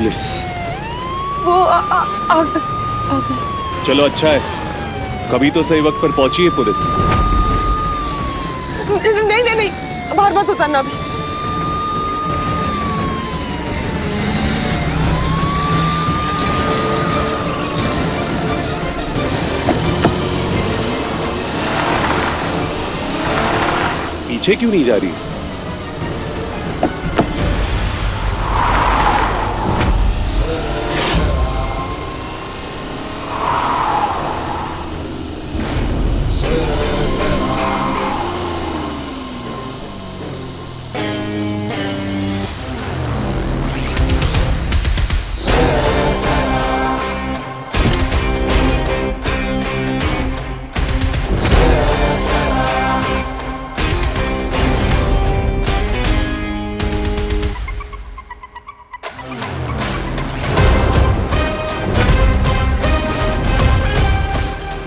Police? वो आ गए। चलो अच्छा है, कभी तो सही वक्त पर पहुंची है पुलिस। नहीं नहीं नहीं, बाहर मत उतरना अभी। पीछे क्यों नहीं जा रही?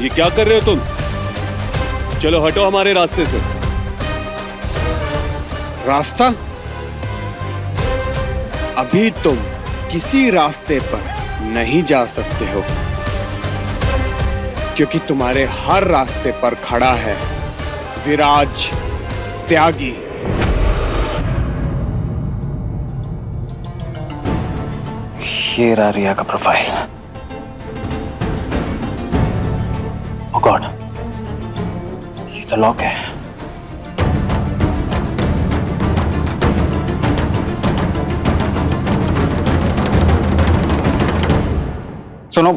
ये क्या कर रहे हो तुम? चलो हटो हमारे रास्ते से। रास्ता? अभी तुम किसी रास्ते पर नहीं जा सकते हो, क्योंकि तुम्हारे हर रास्ते पर खड़ा है विराज त्यागी। ये रहा रिया का प्रोफाइल। ओह गॉड, ये तो लॉक है। सुनो,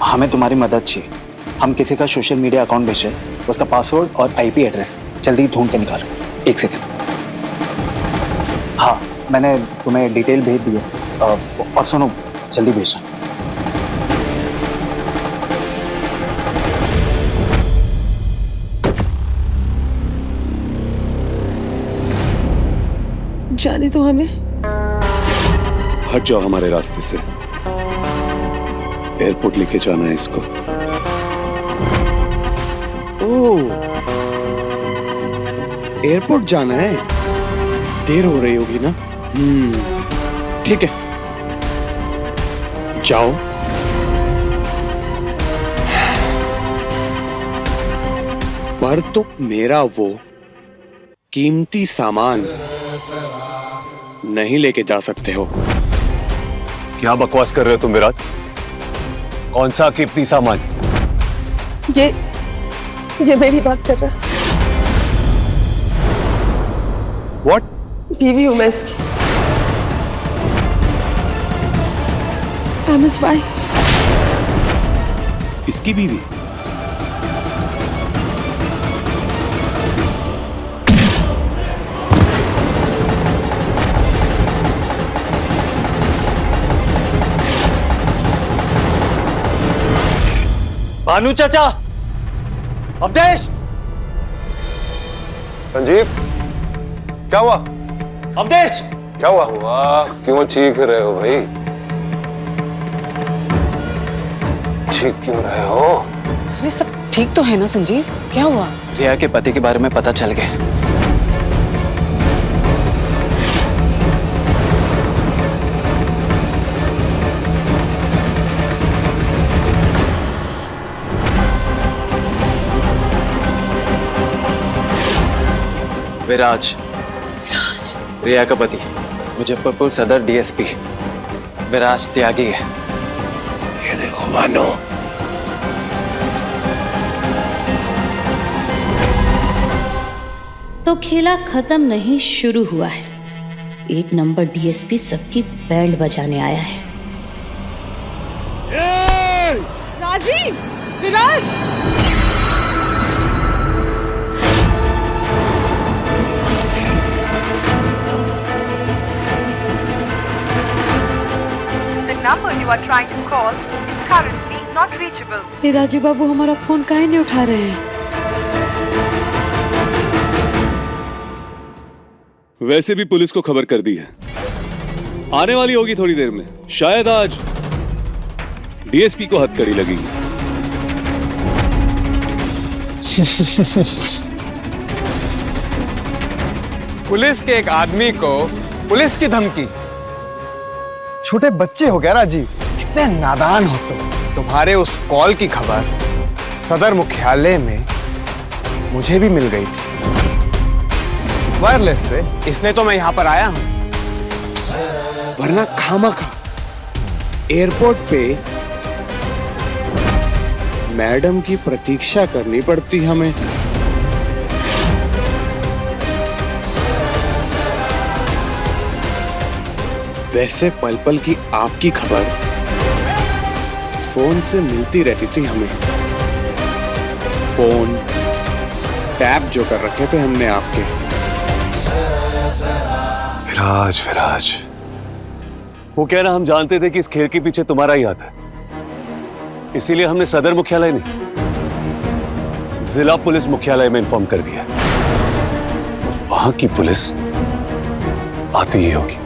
हमें तुम्हारी मदद चाहिए। हम किसी का सोशल मीडिया अकाउंट बेच रहे हैं, उसका पासवर्ड और आईपी एड्रेस जल्दी ढूंढ के निकालो। एक सेकंड। हाँ, मैंने तुम्हें डिटेल भेज दी है। और सुनो, जल्दी भेजना। जाने दो हमें। हट जाओ हमारे रास्ते से। एयरपोर्ट लेके जाना है इसको। ओह, एयरपोर्ट जाना है? देर हो रही होगी ना? ठीक है, जाओ। पर तो मेरा वो कीमती सामान नहीं लेके जा सकते हो। क्या बकवास कर रहे हो तुम विराज? कौन सा कीमती सामान? ये मेरी बात कर रहा। What? बीवी हूं मैं इसकी। I'm his wife. इसकी बीवी? भानु चाचा, अवधेश। संजीव, क्या हुआ? अवधेश, क्या हुआ? क्यों चीख रहे हो भाई? चीख क्यों रहे हो? अरे सब ठीक तो है ना संजीव? क्या हुआ? रिया के पति के बारे में पता चल गया। विराज, रिया का पति मुजफ्फरपुर सदर डीएसपी विराज त्यागी है। ये देखो मानो, तो खेला खत्म नहीं, शुरू हुआ है। एक नंबर डीएसपी सबकी बैंड बजाने आया है। राजीव, विराज। number you are trying to call is currently not reachable. ये राजीव बाबू हमारा फोन काहे नहीं उठा रहे हैं? वैसे भी पुलिस को खबर कर दी है, आने वाली होगी थोड़ी देर में। शायद आज डीएसपी को हथकड़ी लगेगी। पुलिस के एक आदमी को पुलिस की धमकी। छोटे बच्चे हो क्या राजीव? कितने नादान हो तुम। तुम्हारे उस कॉल की खबर सदर मुख्यालय में मुझे भी मिल गई थी वायरलेस से, इसलिए तो मैं यहाँ पर आया हूँ। वरना खामखा एयरपोर्ट पे मैडम की प्रतीक्षा करनी पड़ती हमें। वैसे पल पल की आपकी खबर फोन से मिलती रहती थी हमें। फोन टैप जो कर रखे थे हमने आपके। विराज वो कह रहा हम जानते थे कि इस खेल के पीछे तुम्हारा ही हाथ है, इसीलिए हमने सदर मुख्यालय नहीं जिला पुलिस मुख्यालय में इंफॉर्म कर दिया। वहां की पुलिस आती ही होगी।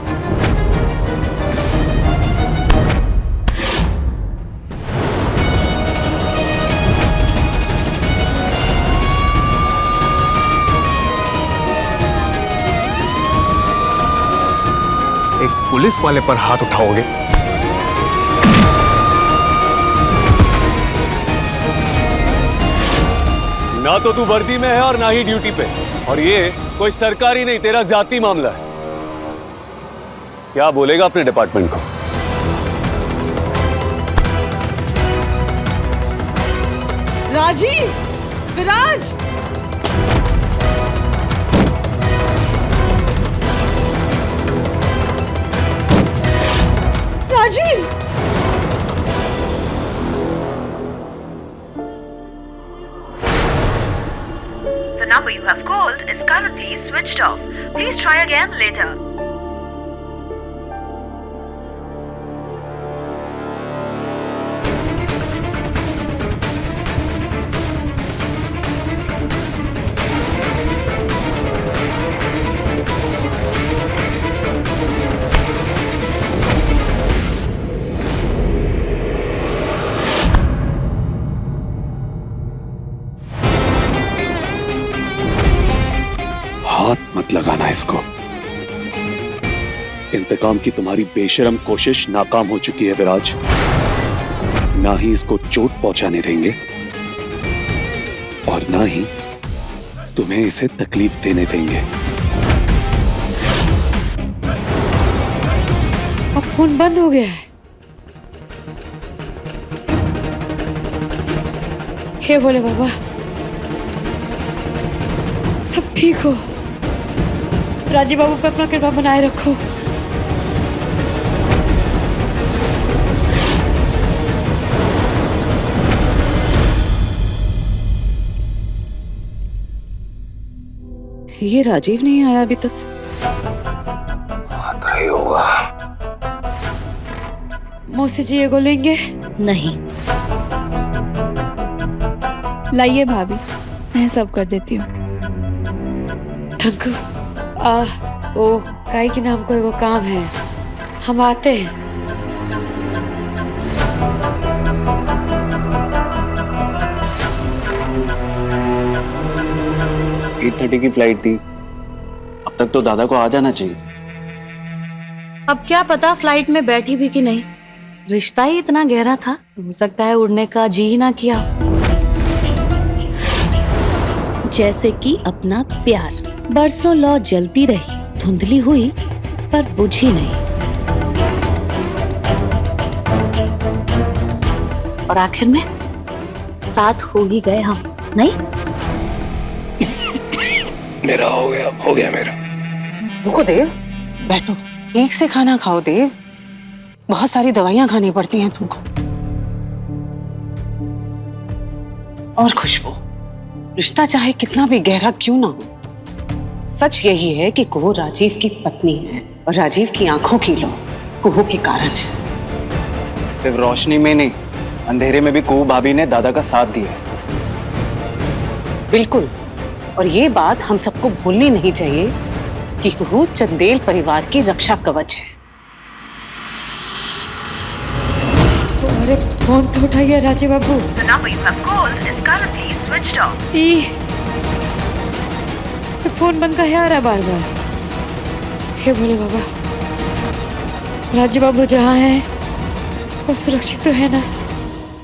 एक पुलिस वाले पर हाथ उठाओगे? ना तो तू वर्दी में है और ना ही ड्यूटी पे, और ये कोई सरकारी नहीं, तेरा जाती मामला है। क्या बोलेगा अपने डिपार्टमेंट को? राजीव, विराज, Rajiv, The number you have called is currently switched off. Please try again later. हाथ मत लगाना इसको। इंतकाम की तुम्हारी बेशरम कोशिश नाकाम हो चुकी है विराज। ना ही इसको चोट पहुंचाने देंगे और ना ही तुम्हें इसे तकलीफ देने देंगे। अब फोन बंद हो गया है। हे बोले बाबा, सब ठीक हो। राजीव बाबू पे अपना कृपा बनाए रखो। ये राजीव नहीं आया अभी तक। आता ही होगा। मौसी जी एगो लेंगे? नहीं। लाइए भाभी, मैं सब कर देती हूँ। Thank you. ओ काई के नाम को एगो काम है, हम आते हैं। 8:30 की फ्लाइट थी, अब तक तो दादा को आ जाना चाहिए था। अब क्या पता फ्लाइट में बैठी भी कि नहीं। रिश्ता ही इतना गहरा था, हो सकता है उड़ने का जी ही ना किया। जैसे कि अपना प्यार। बरसों लौ जलती रही, धुंधली हुई पर बुझी नहीं। और आखिर में साथ हो ही गए हम, नहीं? मेरा हो गया मेरा। रुको देव, बैठो, ठीक से खाना खाओ देव। बहुत सारी दवाइयां खानी पड़ती हैं तुमको। और खुशबू, रिश्ता चाहे कितना भी गहरा क्यों ना हो, सच यही है कि कुहू राजीव की पत्नी है और राजीव की आंखों की लो कुहू के कारण है। सिर्फ रोशनी में नहीं, अंधेरे में भी कुहू भाभी ने दादा का साथ दिया। बिल्कुल, और ये बात हम सबको भूलनी नहीं चाहिए कि कुहू चंदेल परिवार की रक्षा कवच है। तो अरे फोन तो उठाइए राजीव बाबू। The number you have called is currently switched off. Phone बंद का है आ रहा बार बार। हे भोले बाबा, राज्य बाबू जहाँ है वो सुरक्षित तो है ना?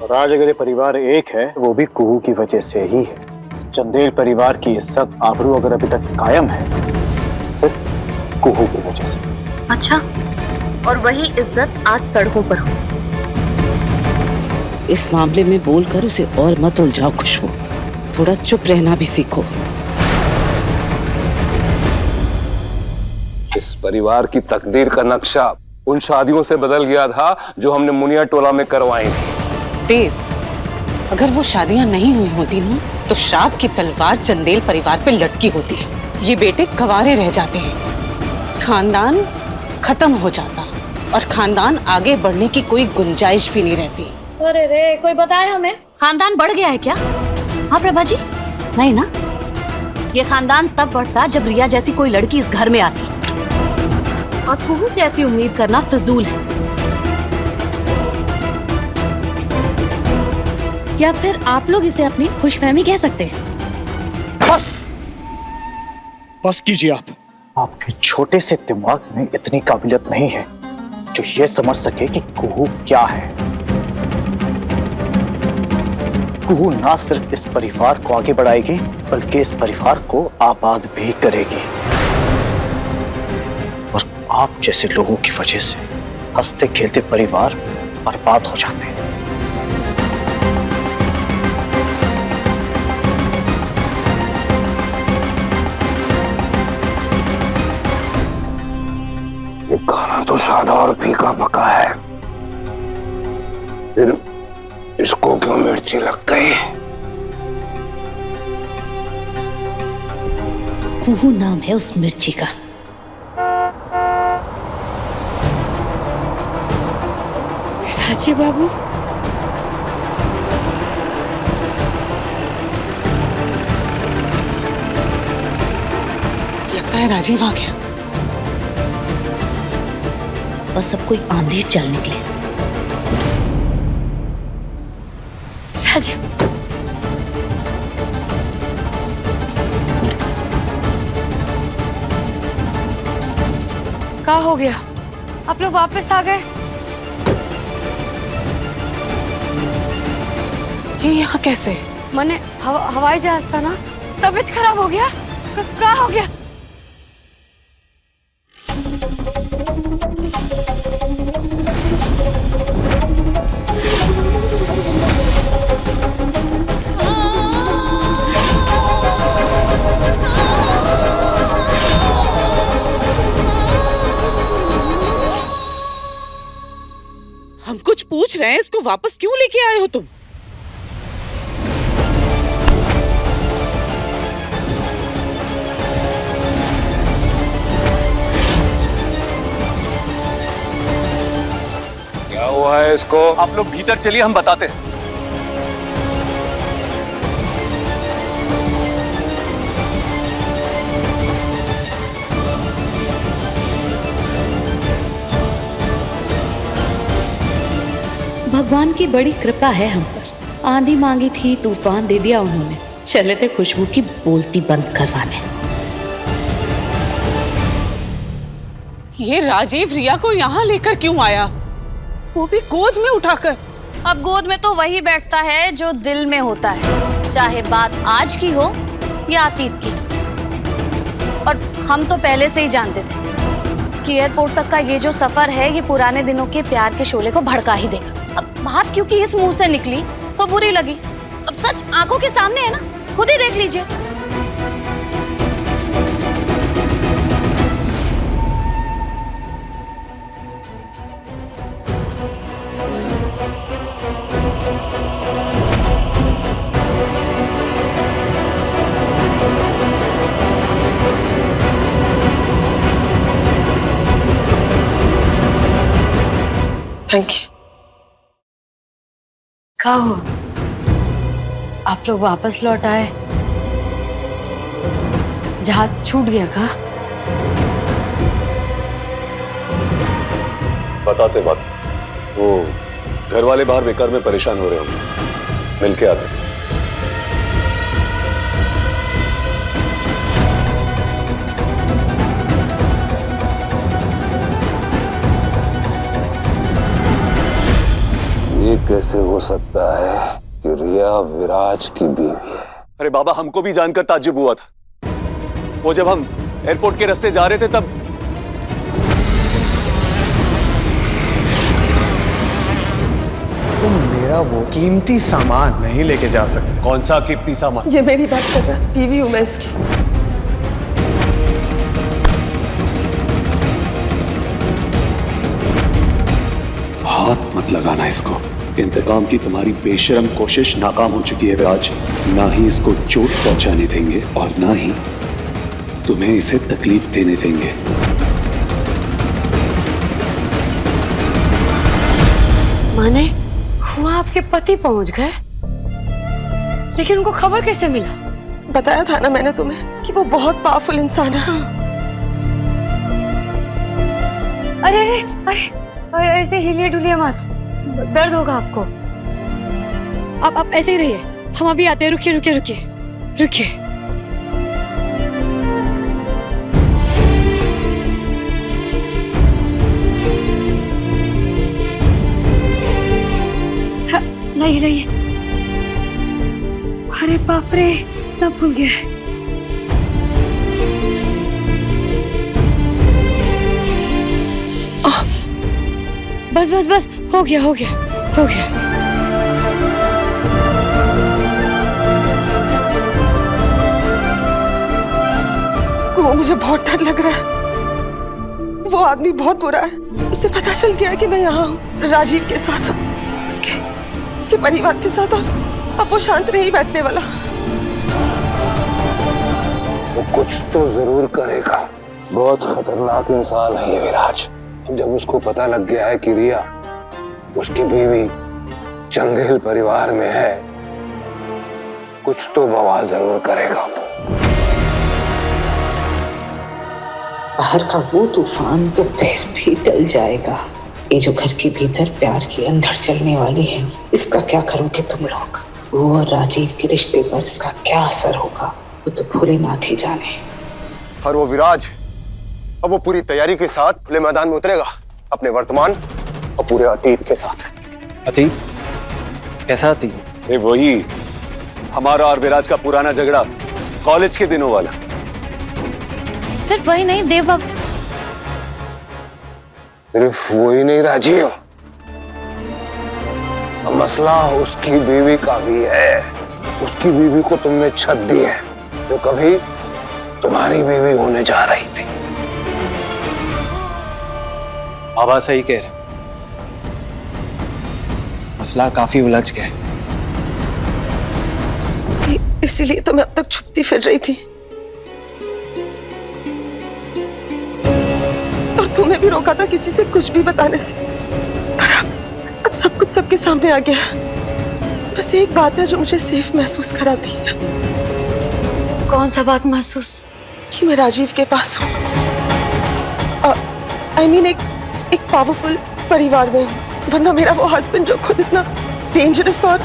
और आज अगर ये परिवार एक है वो भी कुहू की वजह से ही है। इस चंदेल परिवार की इज्जत आबरू अगर अभी तक कायम है सिर्फ कुहू की वजह से। अच्छा, और वही इज्जत आज सड़कों पर हो। इस मामले में बोलकर उसे और मत उलझाओ खुशबू, थोड़ा चुप रहना भी सीखो। इस परिवार की तकदीर का नक्शा उन शादियों से बदल गया था जो हमने मुनिया टोला में करवाई थी। देव, अगर वो शादियां नहीं हुई होती ना तो श्राप की तलवार चंदेल परिवार पे लटकी होती। ये बेटे कवारे रह जाते हैं, खानदान खत्म हो जाता और खानदान आगे बढ़ने की कोई गुंजाइश भी नहीं रहती। अरे रे, कोई बताए हमें खानदान बढ़ गया है क्या? हाँ प्रभा जी, नहीं ना। ये खानदान तब बढ़ता जब रिया जैसी कोई लड़की इस घर में आती, और कुहू से ऐसी उम्मीद करना फिजूल है। या फिर आप लोग इसे अपनी खुशफहमी कह सकते हैं। बस कीजिए आप। आपके छोटे से दिमाग में इतनी काबिलियत नहीं है जो ये समझ सके कि कुहू क्या है। कुहू ना सिर्फ इस परिवार को आगे बढ़ाएगी बल्कि इस परिवार को आबाद भी करेगी। और आप जैसे लोगों की वजह से हंसते खेलते परिवार बर्बाद हो जाते हैं। ये खाना तो सादा और फीका पका है, फिर इसको क्यों मिर्ची लग गई? कुहू नाम है उस मिर्ची का। राजीव बाबू, लगता है राजीव आ गया। बस अब कोई आंधी चल निकले। राजीव, क्या हो गया? आप लोग वापस आ गए? ये यहाँ कैसे? मैंने हवाई जहाज था ना, तबीयत खराब हो गया। क्या हो गया? हम कुछ पूछ रहे हैं, इसको वापस क्यों लेके आए हो तुम? क्या हुआ है इसको? आप लोग भीतर चलिए, हम बताते हैं। भगवान की बड़ी कृपा है हम पर। आंधी मांगी थी, तूफान दे दिया उन्होंने। चले थे खुशबू की बोलती बंद करवाने। ये राजीव रिया को यहाँ लेकर क्यों आया, वो भी गोद में उठाकर? अब गोद में तो वही बैठता है जो दिल में होता है, चाहे बात आज की हो या अतीत की। और हम तो पहले से ही जानते थे कि एयरपोर्ट तक का ये जो सफर है ये पुराने दिनों के प्यार के शोले को भड़का ही देगा। अब बात क्योंकि इस मुंह से निकली तो बुरी लगी। अब सच आंखों के सामने है ना, खुद ही देख लीजिए। Thank you. क्या हुआ? आप लोग वापस लौट आए? जहाज छूट गया का? बताते बात। वो घर वाले बाहर बेकार में परेशान हो रहे होंगे, मिलके आते हैं। कैसे हो सकता है कि रिया विराज की बीवी है? अरे बाबा, हमको भी जानकर ताज्जुब हुआ था। वो जब हम एयरपोर्ट के रास्ते जा रहे थे तब तुम मेरा वो कीमती सामान नहीं लेके जा सकते। कौन सा कीमती सामान? ये मेरी बात कर रहा, बीवी हूं मैं इसकी। हाथ मत लगाना इसको। इंतकाम की तुम्हारी बेशरम कोशिश नाकाम हो चुकी है विराज। ना ही इसको चोट पहुंचाने देंगे और ना ही तुम्हें इसे तकलीफ देने देंगे। माने हुआ आपके पति पहुंच गए, लेकिन उनको खबर कैसे मिला? बताया था ना मैंने तुम्हें कि वो बहुत पावरफुल इंसान है। अरे अरे अरे ऐसे हिलिए डुलिए मत, दर्द होगा आपको। आप ऐसे ही रहिए, हम अभी आते हैं। रुकिए रुकिए रुकिए रुकिए। हाँ, लाइए लाइए। अरे बाप रे, इतना फूल गया है। बस बस बस, हो गया हो गया हो गया। वो मुझे बहुत डर लग रहा है। वो आदमी बहुत बुरा है। उसे पता चल गया कि मैं यहाँ हूँ राजीव के साथ, उसके परिवार के साथ, और अब वो शांत नहीं बैठने वाला। वो कुछ तो जरूर करेगा। बहुत खतरनाक इंसान है ये विराज। जब उसको पता लग गया है कि रिया उसकी बीवी चंदेल परिवार में है, कुछ तो बवाल जरूर करेगा। बाहर का वो तूफान तो फिर भी टल जाएगा। ये जो घर के भीतर प्यार की अंधड़ चलने वाली है, इसका क्या करोगे तुम लोग? वो और राजीव के रिश्ते पर इसका क्या असर होगा, वो तो भोलेनाथ ही जाने। और वो विराज अब वो पूरी तैयारी के साथ खुले मैदान में उतरेगा, अपने वर्तमान और पूरे अतीत के साथ। अतीत? कैसा अतीत? अरे वही हमारा और विराज का पुराना झगड़ा, कॉलेज के दिनों वाला। सिर्फ वही नहीं देव बाबू, सिर्फ वही नहीं राजीव, अब मसला उसकी बीवी का भी है। उसकी बीवी को तुमने छत दी है जो कभी तुम्हारी बीवी होने जा रही थी। बाबा सही कह रहे, मसला काफी उलझ गया है। इसीलिए तो मैं अब तक छुपती फिर रही थी, और तुम्हें भी रोका था किसी से कुछ भी बताने से। पर अब सब कुछ सबके सामने आ गया। बस एक बात है जो मुझे सेफ महसूस कराती है। कौन सा बात महसूस? कि मैं राजीव के पास हूँ। I mean, एक पावरफुल परिवार में हूँ। वरना मेरा वो हस्बैंड जो खुद इतना डेंजरस और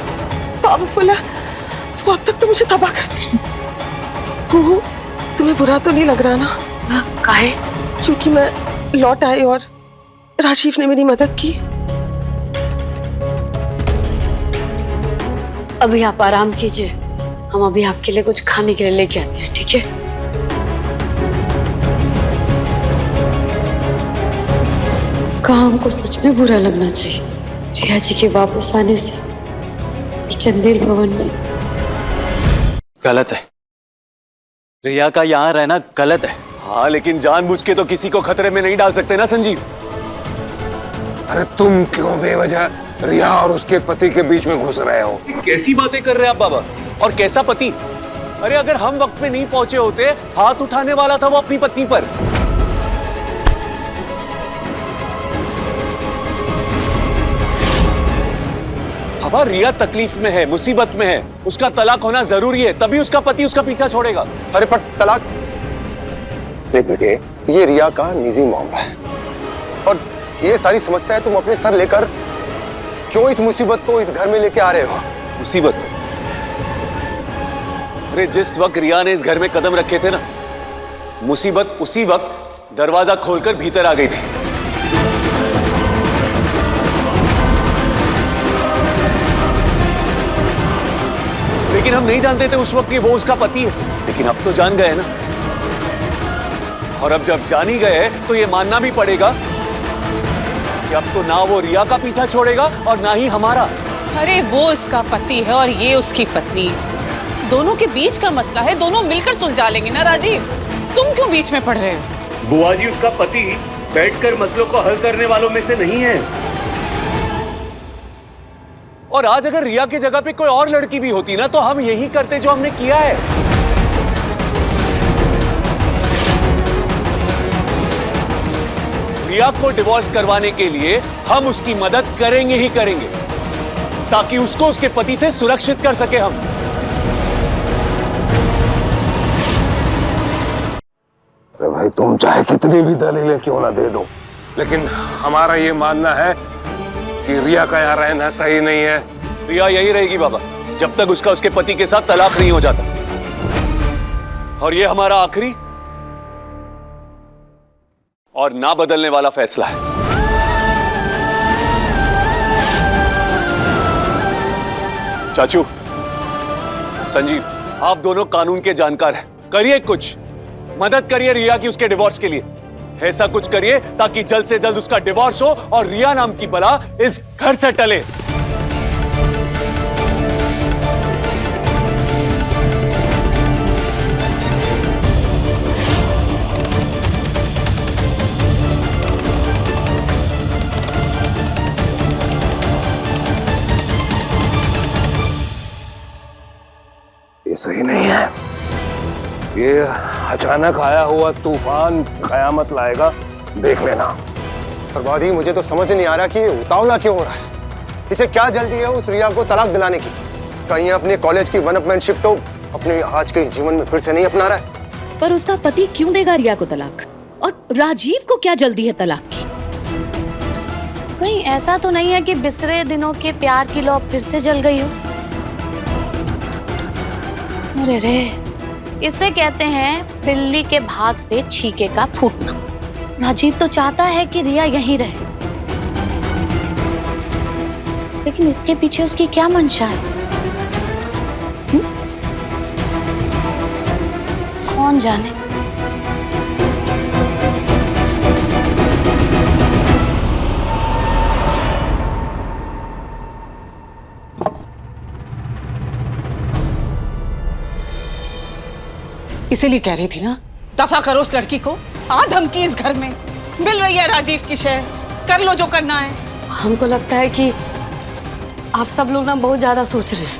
पावरफुल है, वो अब तक तो मुझे तबाह करती। तुम्हें बुरा तो नहीं लग रहा ना? काहे? क्योंकि मैं लौट आई और राजीव ने मेरी मदद की। अभी आप आराम कीजिए, हम अभी आपके लिए कुछ खाने के लिए लेके आते हैं, ठीक है? काम को सच में बुरा लगना चाहिए रिया जी के वापस आने से चंदेल भवन में। गलत है, रिया का यहाँ रहना गलत है। हाँ, लेकिन जानबूझ के तो किसी को खतरे में नहीं डाल सकते ना संजीव। अरे तुम क्यों बेवजह रिया और उसके पति के बीच में घुस रहे हो? कैसी बातें कर रहे हैं आप बाबा? और कैसा पति? अरे अगर हम वक्त पे नहीं पहुंचे होते, हाथ उठाने वाला था वो अपनी पत्नी पर। अब रिया तकलीफ में है, मुसीबत में है, उसका तलाक होना जरूरी है, तभी उसका पति उसका पीछा छोड़ेगा। अरे पर तलाक? बेटे, ये रिया का निजी मामला है, और ये सारी समस्याएं तुम अपने सर लेकर क्यों इस मुसीबत को इस घर में लेके आ रहे हो? मुसीबत? अरे जिस वक्त रिया ने इस घर में कदम रखे थे ना, मुसीबत उसी वक्त दरवाजा खोलकर भीतर आ गई थी। लेकिन हम नहीं जानते थे उस वक्त कि वो उसका पति है। लेकिन अब तो जान गए ना, और अब जब जान ही गए तो ये मानना भी पड़ेगा कि अब तो ना वो रिया का पीछा छोड़ेगा और ना ही हमारा। अरे वो इसका पति है और ये उसकी पत्नी, दोनों के बीच का मसला है, दोनों मिलकर सुलझा लेंगे ना राजीव। तुम क्यों बीच में पड़ रहे हो? बुआ जी, उसका पति बैठकर मसलों को हल करने वालों में से नहीं है। और आज अगर रिया की जगह पे कोई और लड़की भी होती ना, तो हम यही करते जो हमने किया है। रिया को डिवोर्स करवाने के लिए हम उसकी मदद करेंगे ही करेंगे, ताकि उसको उसके पति से सुरक्षित कर सके हम। अरे भाई, तुम चाहे कितनी भी दलीलें क्यों ना दे दो, लेकिन हमारा ये मानना है कि रिया का यहाँ रहना सही नहीं है। रिया यही रहेगी बाबा, जब तक उसका उसके पति के साथ तलाक नहीं हो जाता। और ये हमारा आखिरी और ना बदलने वाला फैसला है। चाचू, संजीव, आप दोनों कानून के जानकार हैं, करिए कुछ, मदद करिए रिया की उसके डिवोर्स के लिए। ऐसा कुछ करिए ताकि जल्द से जल्द उसका डिवोर्स हो और रिया नाम की बला इस घर से टले। ये सही नहीं है। ये अचानक आया हुआ तूफान कयामत लाएगा, देख लेना। बर्बादी, मुझे तो समझ नहीं आ रहा कि ये उतावला क्यों हो रहा है। इसे क्या जल्दी है उस रिया को तलाक दिलाने की? कहीं अपने कॉलेज की वनअपमैनशिप तो अपने आज के इस जीवन में फिर से नहीं अपना रहा है। पर उसका पति क्यों देगा रिया को तलाक? और राजीव को क्या जल्दी है तलाक की? कहीं ऐसा तो नहीं है कि बिसरे दिनों के प्यार की लौ फिर से जल गई हो? अरे रे, इसे कहते हैं बिल्ली के भाग से छीके का फूटना। राजीव तो चाहता है कि रिया यहीं रहे, लेकिन इसके पीछे उसकी क्या मंशा है? कौन जाने। इसीलिए कह रही थी ना, दफा करो उस लड़की को। धमकी इस घर में मिल रही है राजीव की शय, कर लो जो करना है। हमको लगता है कि आप सब लोग ना बहुत ज्यादा सोच रहे हैं।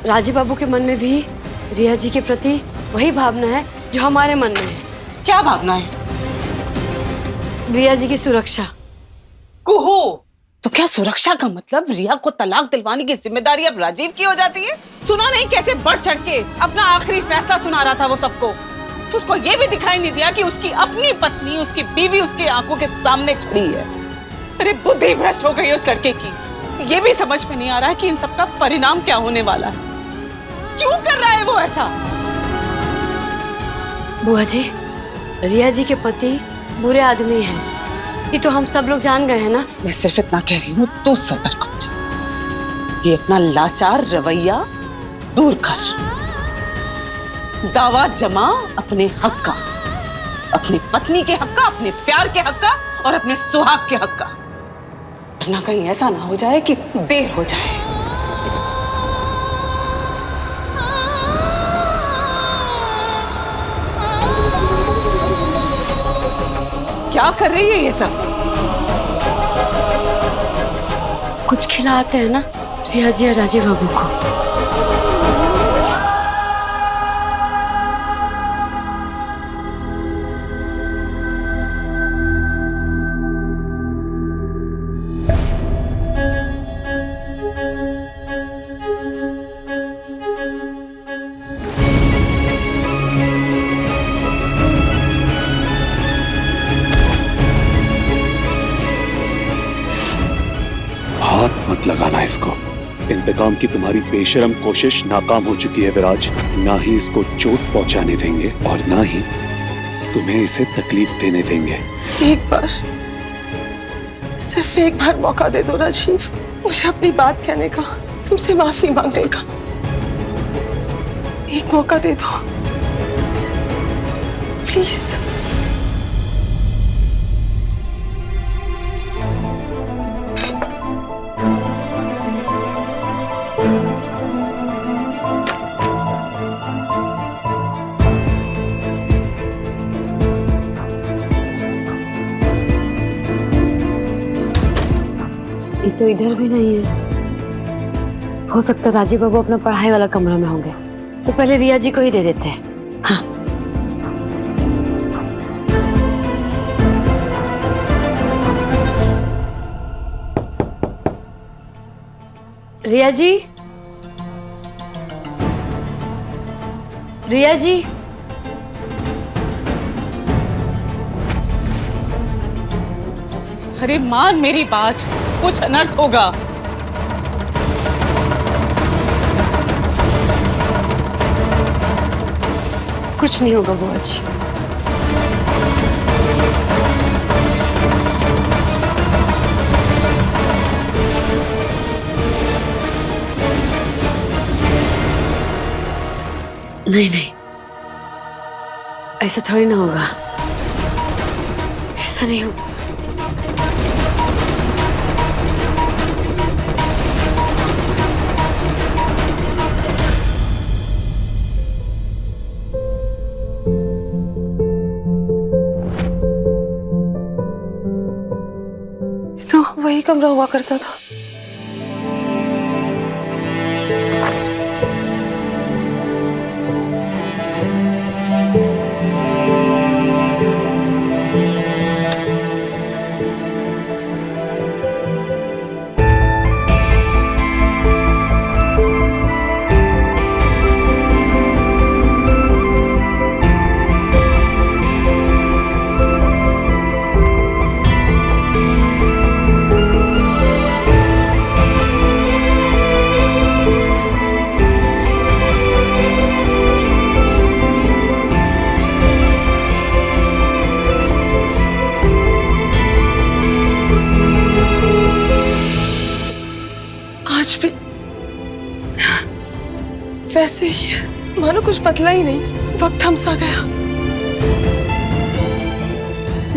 राजीव बाबू के मन में भी रिया जी के प्रति वही भावना है जो हमारे मन में है। क्या भावना है? रिया जी की सुरक्षा। कुहू, तो क्या सुरक्षा का मतलब रिया को तलाक दिलवाने की जिम्मेदारी अब राजीव की हो जाती है? सुना नहीं कैसे बढ़ चढ़ के अपना आखिरी फैसला सुना रहा था वो सबको। तो उसको ये भी दिखाई नहीं दिया कि उसकी अपनी पत्नी, उसकी बीवी उसकी आंखों के सामने खड़ी है। अरे बुद्धि भ्रष्ट हो गई उस लड़के की। ये भी समझ में नहीं आ रहा कि इन सब का परिणाम क्या होने वाला है। क्यों कर रहा है वो ऐसा? बुआ जी, रिया जी के पति बुरे आदमी हैं, ये तो हम सब लोग जान गए हैं ना। मैं सिर्फ इतना कह रही हूँ, तू सतर्क हो जा। ये अपना लाचार रवैया दूर कर। दावा जमा अपने हक का, अपनी पत्नी के हक का, अपने प्यार के हक का और अपने सुहाग के हक का। वरना कहीं ऐसा ना हो जाए कि देर हो जाए। क्या कर रही है ये सब? कुछ खिलाते हैं ना रिया जी और राजीव बाबू को। हाथ मत लगाना इसको। इंतकाम की तुम्हारी बेशरम कोशिश नाकाम हो चुकी है विराज। ना ही इसको चोट पहुंचाने देंगे और ना ही तुम्हें इसे तकलीफ देने देंगे। एक बार, सिर्फ एक बार मौका दे दो राजीव, मुझे अपनी बात कहने का। तुमसे माफी मांगने का एक मौका दे दो प्लीज। ये तो इधर भी नहीं है। हो सकता है राजीव बाबू अपना पढ़ाई वाला कमरा में होंगे, तो पहले रिया जी को ही दे देते हैं। हाँ, रिया जी, रिया जी, अरे मान मेरी बात, कुछ अनर्थ होगा। कुछ नहीं होगा बुआ जी। नहीं नहीं, ऐसा थोड़ी ना होगा, ऐसा नहीं होगा। तो वही कमरा हुआ करता था। आज भी वैसे ही है, मानो कुछ बदला ही नहीं। वक्त हमसा गया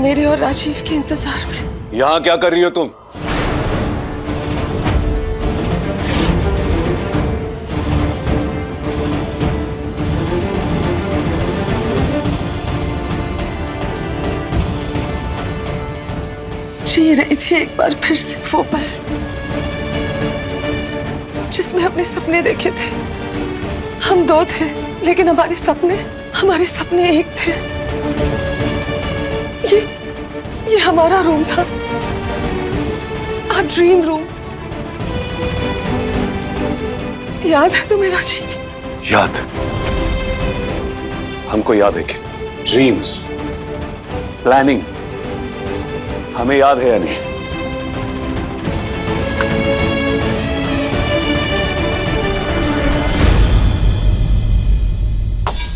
मेरे और राजीव के इंतजार में। यहां क्या कर रही हो तुम? जी रही थी एक बार फिर से वो पल जिसमें अपने सपने देखे थे। हम दो थे लेकिन हमारे सपने एक थे। ये हमारा रूम था, our ड्रीम रूम। याद है तुम्हें राजीव? याद, हमको याद है कि ड्रीम्स, प्लानिंग हमें याद है या नहीं?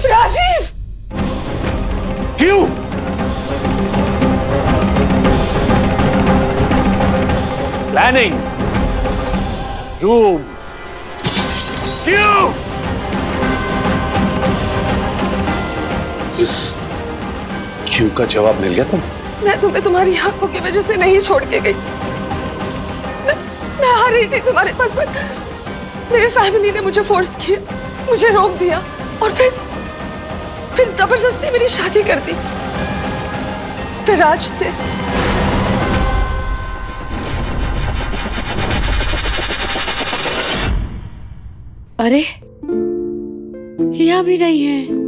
राजीव! क्यों? प्लानिंग, रूम, क्यों? इस क्यों का जवाब मिल गया तुम? मैं तुम्हें तुम्हारी आंखों की वजह से नहीं छोड़ के गई। मैं आ रही थी तुम्हारे पास, पर मेरे फैमिली ने मुझे फोर्स किया, मुझे रोक दिया और फिर जबरदस्ती मेरी शादी कर दी। फिर आज से अरे यहाँ भी नहीं है।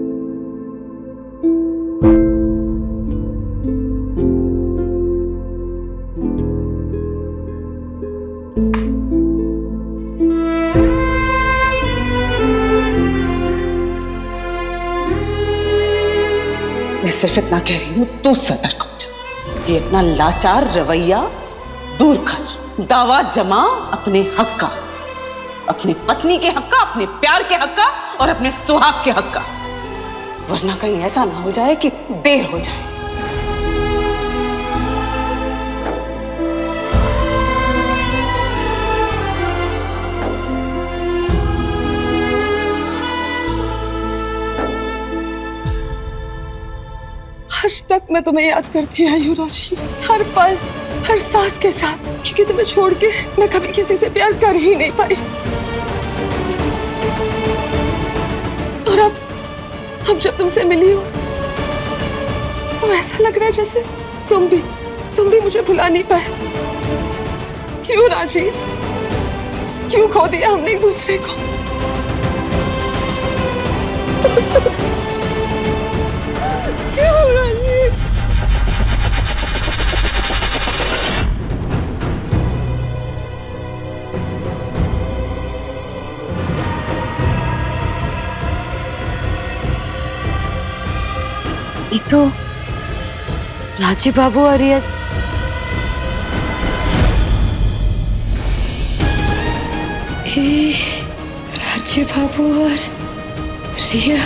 मैं सिर्फ इतना कह रही हूँ, तू सतर्क हो जा। ये अपना लाचार रवैया दूर कर। दावा जमा अपने हक का, अपनी पत्नी के हक का, अपने प्यार के हक का और अपने सुहाग के हक का, वरना कहीं ऐसा ना हो जाए कि देर हो जाए। आज तक मैं तुम्हें याद करती आई हूँ राजीव, हर पल, हर सांस के साथ, क्योंकि तुम्हें छोड़ के मैं कभी किसी से प्यार कर ही नहीं पाई। और अब जब तुमसे मिली हो तो ऐसा लग रहा है जैसे तुम भी मुझे भुला नहीं पाए। क्यों राजीव, क्यों खो दिया हमने एक दूसरे को? क्यों राजीव? ये तो राजीव बाबू और रिया। राजीव बाबू और रिया,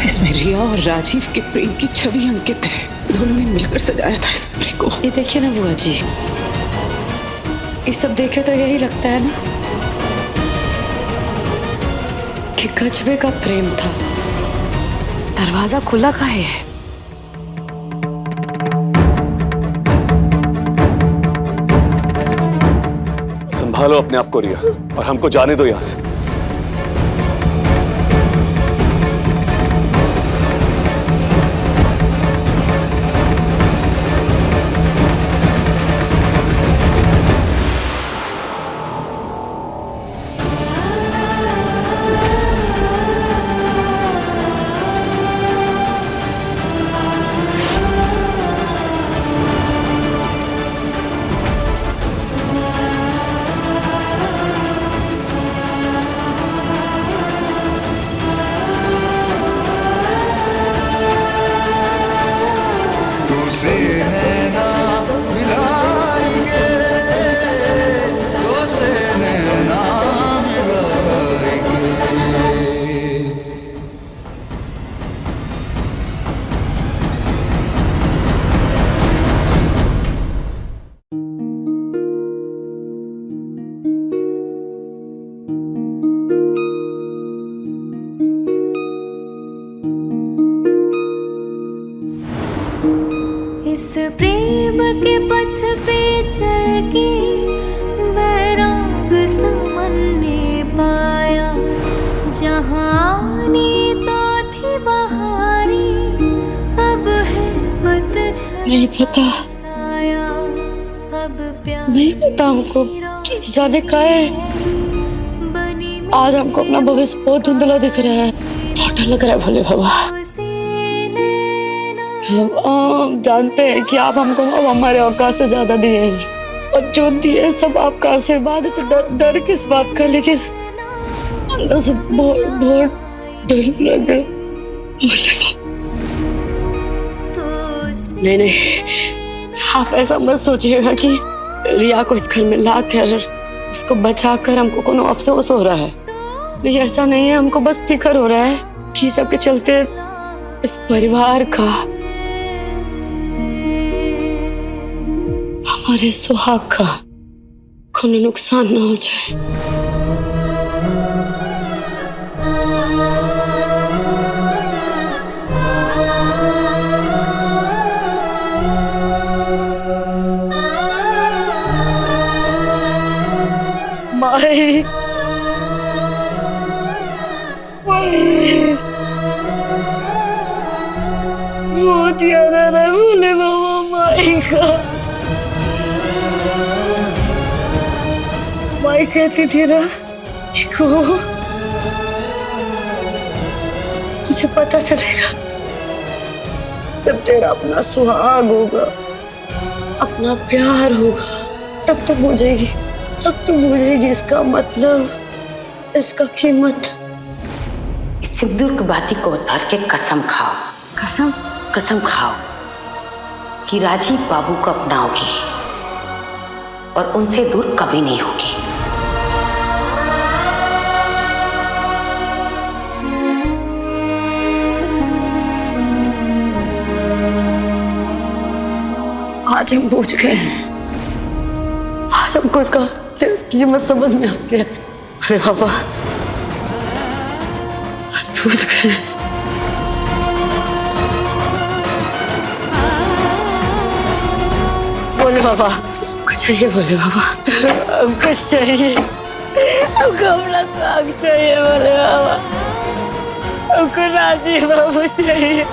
इसमें रिया और राजीव के प्रेम की छवि अंकित है। दोनों ने मिलकर सजाया था इस कमरे को। ये देखिए ना बुआ जी, ये सब देखे तो यही लगता है ना कि गजबे का प्रेम था। दरवाजा खुला काहे है? संभालो अपने आप को रिया, और हमको जाने दो यहां से। इस प्रेम के पथ पे चल के बैराग समन्ने पाया, जहाँ आनी तो थी बहारी, अब है पतझड़। नहीं पता, नहीं पता हमको जाने का है। आज हमको अपना भविष्य बहुत धुंधला दिख रहा है, बहुत डर लग रहा है। भोले बाबा, हम जानते हैं कि आप हमको अब हमारे औकात से ज्यादा दिए हैं, और जो दिए सब आपका आशीर्वाद है। तो डर किस बात का, लेकिन अंदर से बहुत डर लग रहा है। नहीं, आप ऐसा मत सोचिएगा कि रिया को इस घर में ला कर उसको बचा कर हमको कोनो अफसोस हो रहा है। नहीं, ऐसा नहीं है। हमको बस फिक्र हो रहा है कि सबके चलते इस परिवार का, हमारे सुहाग का कोनो नुकसान ना हो जाए। माई, मोतिया ना भूले बाबा माई का। माई कहती थी ना, देखो तुझे पता चलेगा जब तेरा अपना सुहाग होगा, अपना प्यार होगा, तब तो बुझेगी, तब तो बुझेगी इसका मतलब, इसका कीमत। इस सिंदूर की बाती को धर के कसम खाओ, कसम खाओ कि राजीव बाबू को अपनाओगी और उनसे दूर कभी नहीं होगी। आज हम पूछ गए, आज हमको इसका कीमत समझ में आती है। अरे बाबा, आज पूछ गए। बाबा, कुछ चाहिए बोले बाबा, कुछ चाहिए, हमको अपना सुहाग चाहिए बोले बाबा, हमको राजीव बाबू चाहिए,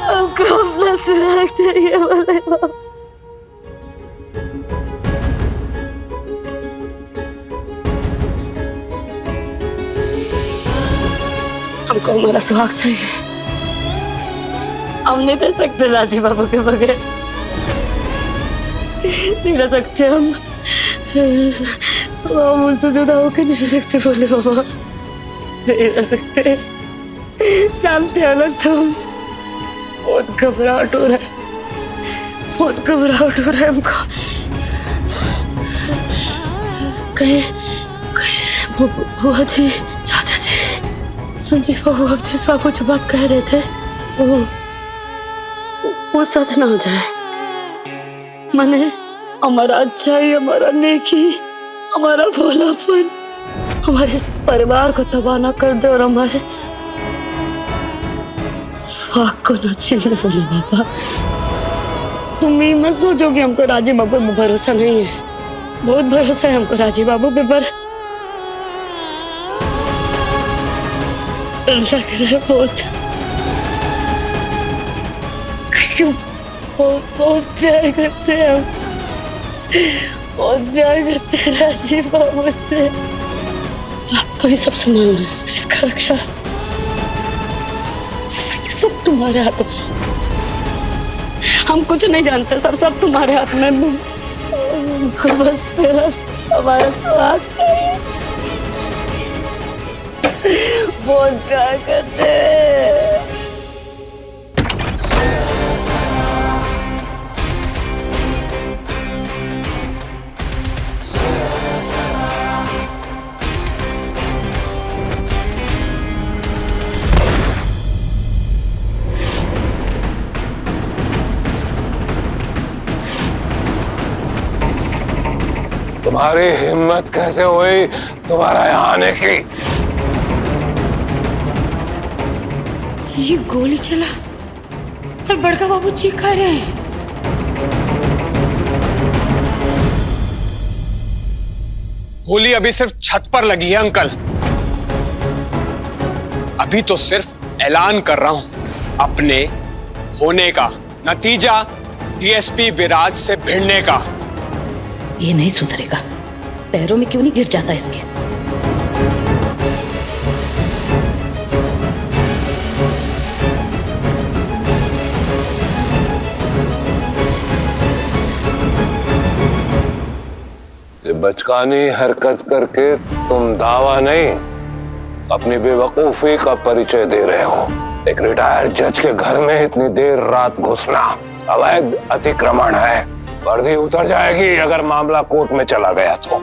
हमको अपना सुहाग चाहिए बोले बाबा। हमको हमारा सुहाग चाहिए, हम नहीं रह सकते राजीव बाबू के बगैर, नहीं रह सकते हम उनसे जुदा होकर नहीं रह सकते बोले बाबा, नहीं रह सकते। जानते हैं ना तुम, बहुत घबराहट हो रहा है, बहुत घबराहट हो रहा है हमको। कहीं बुआ जी, चाचा जी, संजीव बाबू, अवधेश बाबू जो बात कह रहे थे वो सच ना हो जाए। मैंने हमारा अच्छाई, हमारा नेकी, हमारा भोलापन हमारे इस परिवार को तबाह ना कर दे और हमारे सुहाग को न छीन ले बोले बाबा। तुम ही मत सोचो कि हमको राजीव बाबू पे भरोसा नहीं है, बहुत भरोसा है हमको राजीव बाबू पे, पर लग रहा है बहुत बहुत प्यार करते हैं हम, बहुत प्यार करते हैं राजीव बाबू से। आपको ही सब संभालना है, इसका रक्षा सब तुम्हारे हाथ में। हम कुछ नहीं जानते, सब तुम्हारे हाथ में। हमको बस मेरा हमारा सुहाग चाहिए, बहुत प्यार करते हैं। तुम्हारी हिम्मत कैसे हुई तुम्हारा यहाँ आने की? ये गोली चला और बड़का बाबू चीखा रहे हैं। गोली अभी सिर्फ छत पर लगी है अंकल, अभी तो सिर्फ ऐलान कर रहा हूं अपने होने का, नतीजा डीएसपी विराज से भिड़ने का। ये नहीं सुधरेगा, पैरों में क्यों नहीं गिर जाता इसके। ये बचकानी हरकत करके तुम दावा नहीं, अपनी बेवकूफी का परिचय दे रहे हो। एक रिटायर्ड जज के घर में इतनी देर रात घुसना अवैध अतिक्रमण है, वर्दी उतर जाएगी अगर मामला कोर्ट में चला गया तो।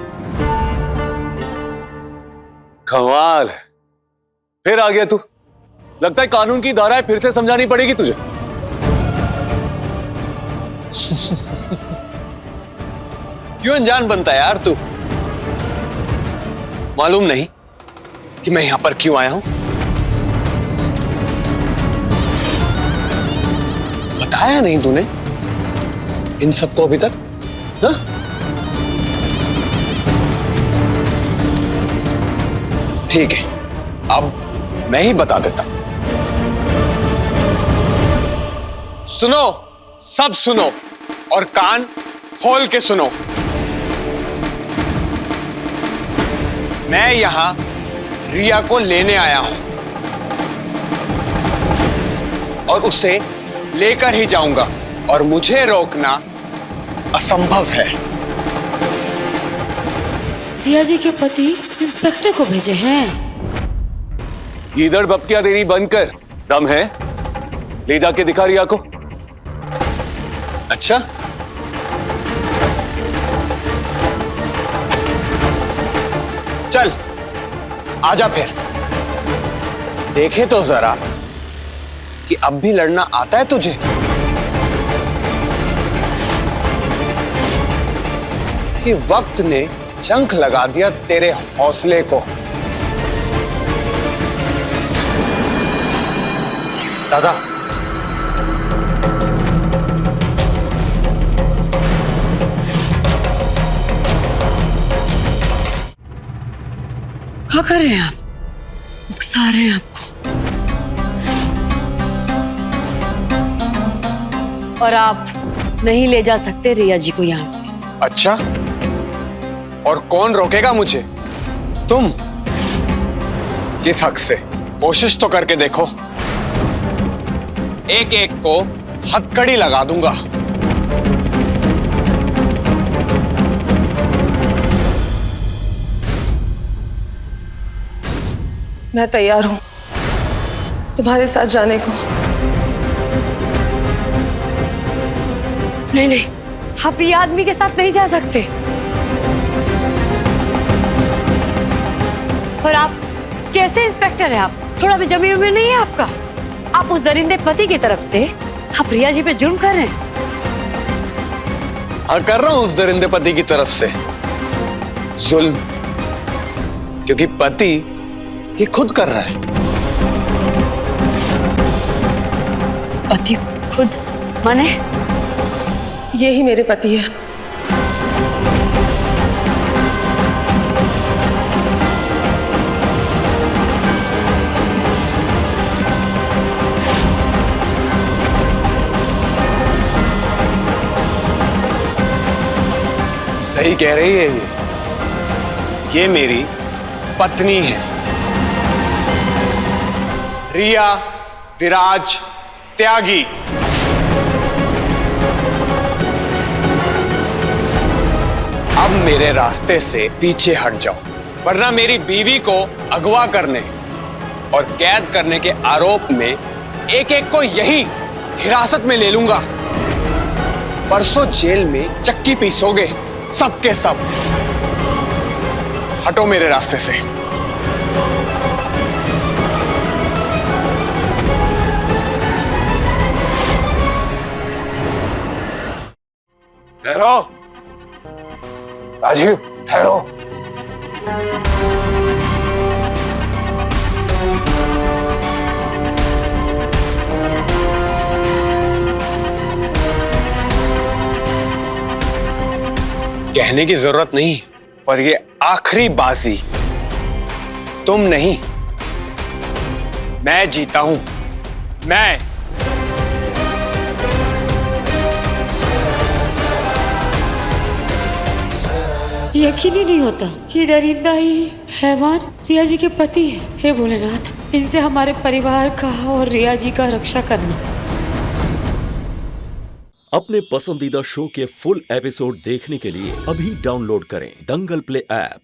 कमाल, फिर आ गया तू। लगता है कानून की धाराएं फिर से समझानी पड़ेगी तुझे। क्यों अनजान बनता है यार तू? मालूम नहीं कि मैं यहां पर क्यों आया हूं? बताया नहीं तूने इन सबको अभी तक? हा? ठीक है, अब मैं ही बता देता हूं। सुनो, सब सुनो और कान खोल के सुनो। मैं यहां रिया को लेने आया हूं और उसे लेकर ही जाऊंगा, और मुझे रोकना असंभव है। रिया जी के पति इंस्पेक्टर को भेजे हैं। इधर बप्तिया देनी बंद कर, दम है ले जाके दिखा रिया को। अच्छा, चल आजा फिर, देखे तो जरा कि अब भी लड़ना आता है तुझे। कि वक्त ने जंग लगा दिया तेरे हौसले को। दादा, क्या कर रहे हैं आप? उकसा रहे हैं आपको। और आप नहीं ले जा सकते रिया जी को यहाँ से। अच्छा, और कौन रोकेगा मुझे? तुम? किस हक से? कोशिश तो करके देखो, एक एक को हथकड़ी लगा दूंगा। मैं तैयार हूं तुम्हारे साथ जाने को। नहीं नहीं, आप ये आदमी के साथ नहीं जा सकते। और आप कैसे इंस्पेक्टर हैं? आप थोड़ा भी जमीन में नहीं है आपका। आप उस दरिंदे पति की तरफ से आप रिया जी पे जुर्म कर रहे हैं। हाँ, कर रहा हूं उस दरिंदे पति की तरफ से जुल्म, क्योंकि पति ये खुद कर रहा है। पति खुद माने? ये ही मेरे पति है। सही कह रही है ये मेरी पत्नी है, रिया विराज त्यागी। अब मेरे रास्ते से पीछे हट जाओ, वरना मेरी बीवी को अगवा करने और कैद करने के आरोप में एक एक को यही हिरासत में ले लूंगा। परसों जेल में चक्की पीसोगे सब के सब। हटो मेरे रास्ते से। ठहरो राजीव, ठहरो। कहने की जरूरत नहीं, पर ये आखिरी बाजी तुम नहीं, मैं जीता हूं। मैं। यकीन ही नहीं होता कि दरिंदा ही हैवान रिया जी के पति है। हे भोलेनाथ, इनसे हमारे परिवार का और रिया जी का रक्षा करना। अपने पसंदीदा शो के फुल एपिसोड देखने के लिए अभी डाउनलोड करें दंगल प्ले ऐप।